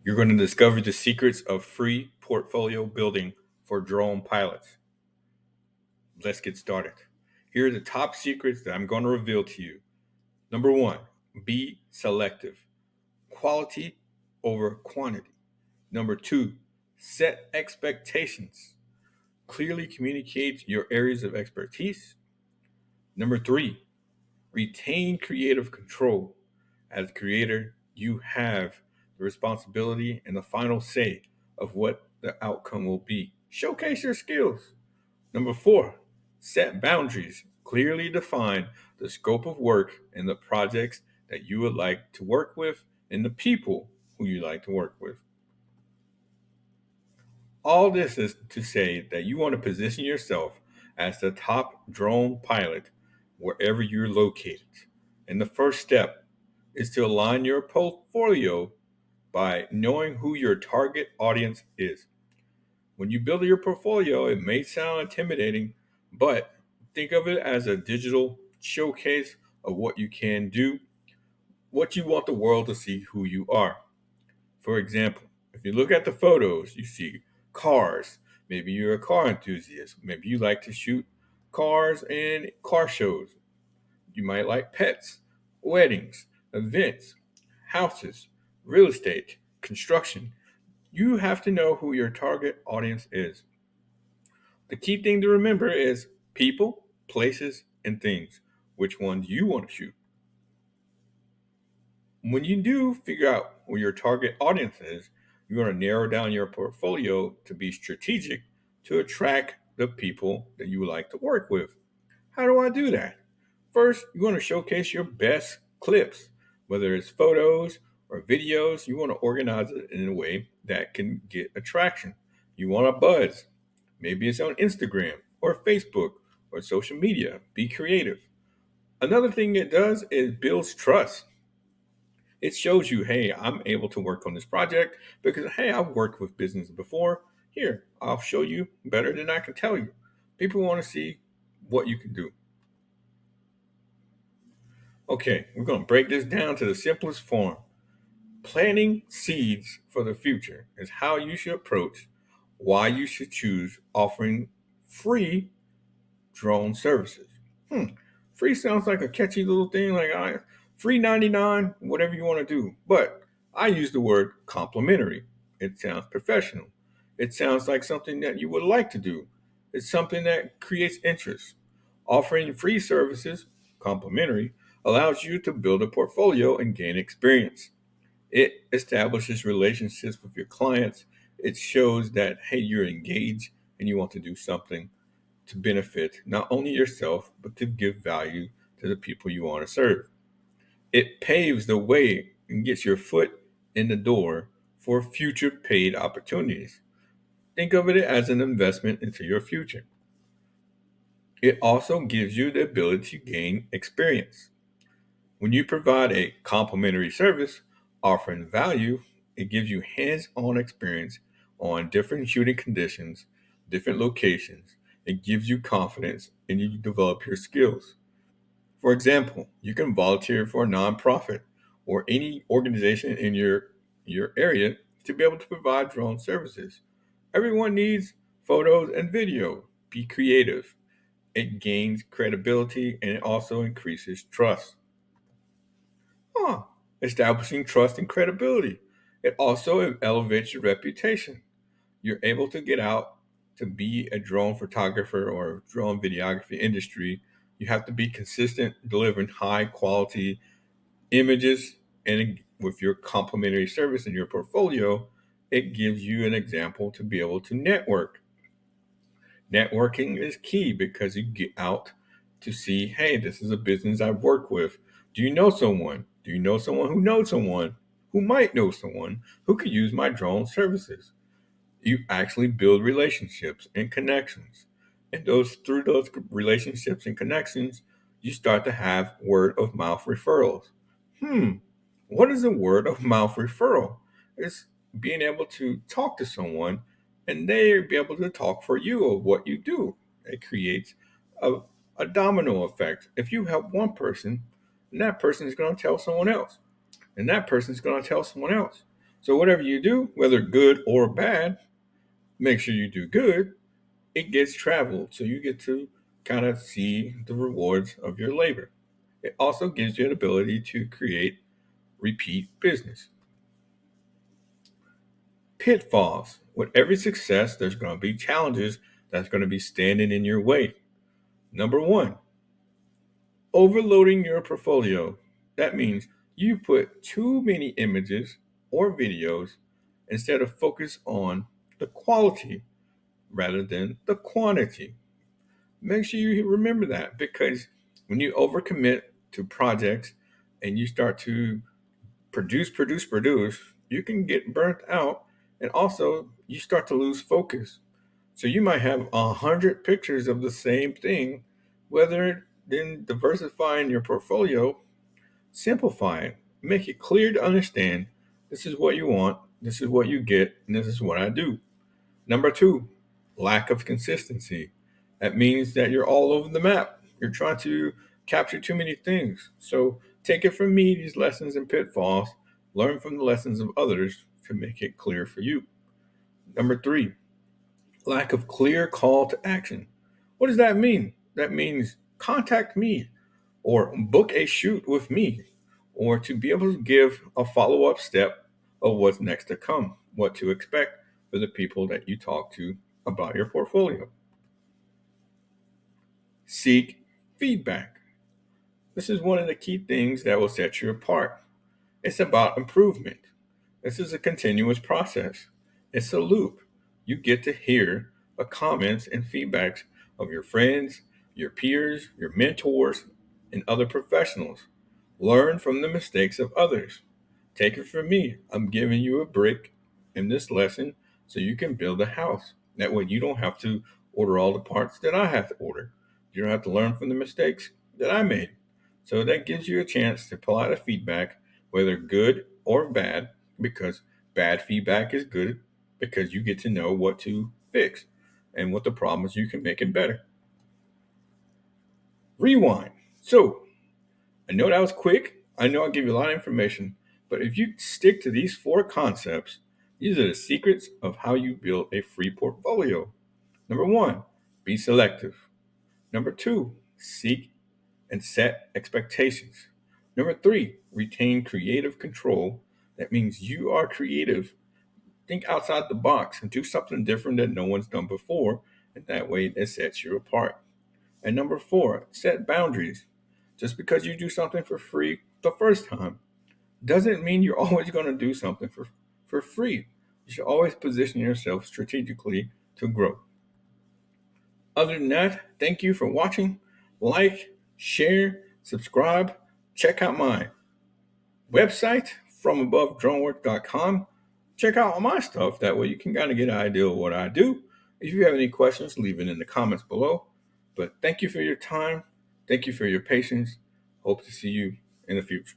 You're going to discover the secrets of free portfolio building for drone pilots. Let's get started. Here are the top secrets that I'm going to reveal to you. Number one, be selective. Quality over quantity. Number two, set expectations. Clearly communicate your areas of expertise. Number three, retain creative control. As creator, you have the responsibility and the final say of what the outcome will be. Showcase your skills. Number four, set boundaries. Clearly define the scope of work and the projects that you would like to work with and the people who you like to work with. All this is to say that you want to position yourself as the top drone pilot wherever you're located. And the first step is to align your portfolio by knowing who your target audience is. When you build your portfolio, it may sound intimidating, but think of it as a digital showcase of what you can do, what you want the world to see who you are. For example, if you look at the photos, you see cars. Maybe you're a car enthusiast. Maybe you like to shoot cars and car shows. You might like pets, weddings, events, houses, real estate, construction. You have to know who your target audience is. The key thing to remember is people, places, and things. Which one do you want to shoot? When you do figure out who your target audience is, you're going to narrow down your portfolio to be strategic to attract the people that you would like to work with. How do I do that? First, you want to showcase your best clips, whether it's photos or videos. You want to organize it in a way that can get attraction. You want a buzz. Maybe it's on Instagram or Facebook or social media. Be creative. Another thing it does is builds trust. It shows you, hey, I'm able to work on this project because, hey, I've worked with business before. Here, I'll show you better than I can tell you. People want to see what you can do. Okay, we're going to break this down to the simplest form. Planting seeds for the future is how you should approach why you should choose offering free drone services. Hmm. Free sounds like a catchy little thing, like free 99, whatever you want to do. But I use the word complimentary. It sounds professional. It sounds like something that you would like to do. It's something that creates interest. Offering free services, complimentary, allows you to build a portfolio and gain experience. It establishes relationships with your clients. It shows that, hey, you're engaged and you want to do something to benefit not only yourself, but to give value to the people you want to serve. It paves the way and gets your foot in the door for future paid opportunities. Think of it as an investment into your future. It also gives you the ability to gain experience. When you provide a complimentary service offering value, it gives you hands on experience on different shooting conditions, different locations. It gives you confidence and you develop your skills. For example, you can volunteer for a nonprofit or any organization in your area to be able to provide drone services. Everyone needs photos and video. Be creative. It gains credibility and it also increases trust. Huh. Establishing trust and credibility. It also elevates your reputation. You're able to get out to be a drone photographer or drone videography industry. You have to be consistent, delivering high quality images, and with your complimentary service in your portfolio, it gives you an example to be able to network. Networking is key because you get out to see, hey, this is a business I've worked with. Do you know someone? Do you know someone who knows someone who might know someone who could use my drone services? You actually build relationships and connections. And those through those relationships and connections, you start to have word of mouth referrals. Hmm, what is a word of mouth referral? It's being able to talk to someone and they be able to talk for you of what you do. It creates a, a domino effect. If you help one person, and that person is going to tell someone else, and that person is going to tell someone else. So whatever you do, whether good or bad, make sure you do good. It gets traveled, so you get to kind of see the rewards of your labor. It also gives you an ability to create repeat business. Pitfalls. With every success, there's going to be challenges that's going to be standing in your way. Number one, overloading your portfolio. That means you put too many images or videos instead of focus on the quality rather than the quantity. Make sure you remember that, because when you overcommit to projects and you start to produce, you can get burnt out, and also you start to lose focus. So you might have 100 pictures of the same thing. Whether then diversifying your portfolio, simplify it, make it clear to understand. This is what you want, this is what you get, and this is what I do. Number two, lack of consistency. That means that you're all over the map. You're trying to capture too many things. So take it from me, these lessons and pitfalls, learn from the lessons of others to make it clear for you. Number three, lack of clear call to action. What does that mean? That means contact me or book a shoot with me, or to be able to give a follow up step of what's next to come, what to expect for the people that you talk to about your portfolio. Seek feedback. This is one of the key things that will set you apart. It's about improvement. This is a continuous process. It's a loop. You get to hear the comments and feedbacks of your friends, your peers, your mentors, and other professionals. Learn from the mistakes of others. Take it from me. I'm giving you a brick in this lesson so you can build a house. That way you don't have to order all the parts that I have to order. You don't have to learn from the mistakes that I made. So that gives you a chance to pull out a feedback, whether good or bad, because bad feedback is good because you get to know what to fix and what the problems you can make it better. Rewind. So I know that was quick. I know I give you a lot of information, but if you stick to these four concepts, these are the secrets of how you build a free portfolio. Number one, be selective. Number two, seek and set expectations. Number three, retain creative control. That means you are creative. Think outside the box and do something different that no one's done before, and that way it sets you apart. And number four, set boundaries. Just because you do something for free the first time doesn't mean you're always going to do something for free. You should always position yourself strategically to grow. Other than that, thank you for watching. Like, share, subscribe. Check out my website, FromAboveDroneworks.com. Check out all my stuff. That way you can kind of get an idea of what I do. If you have any questions, leave it in the comments below. But thank you for your time. Thank you for your patience. Hope to see you in the future.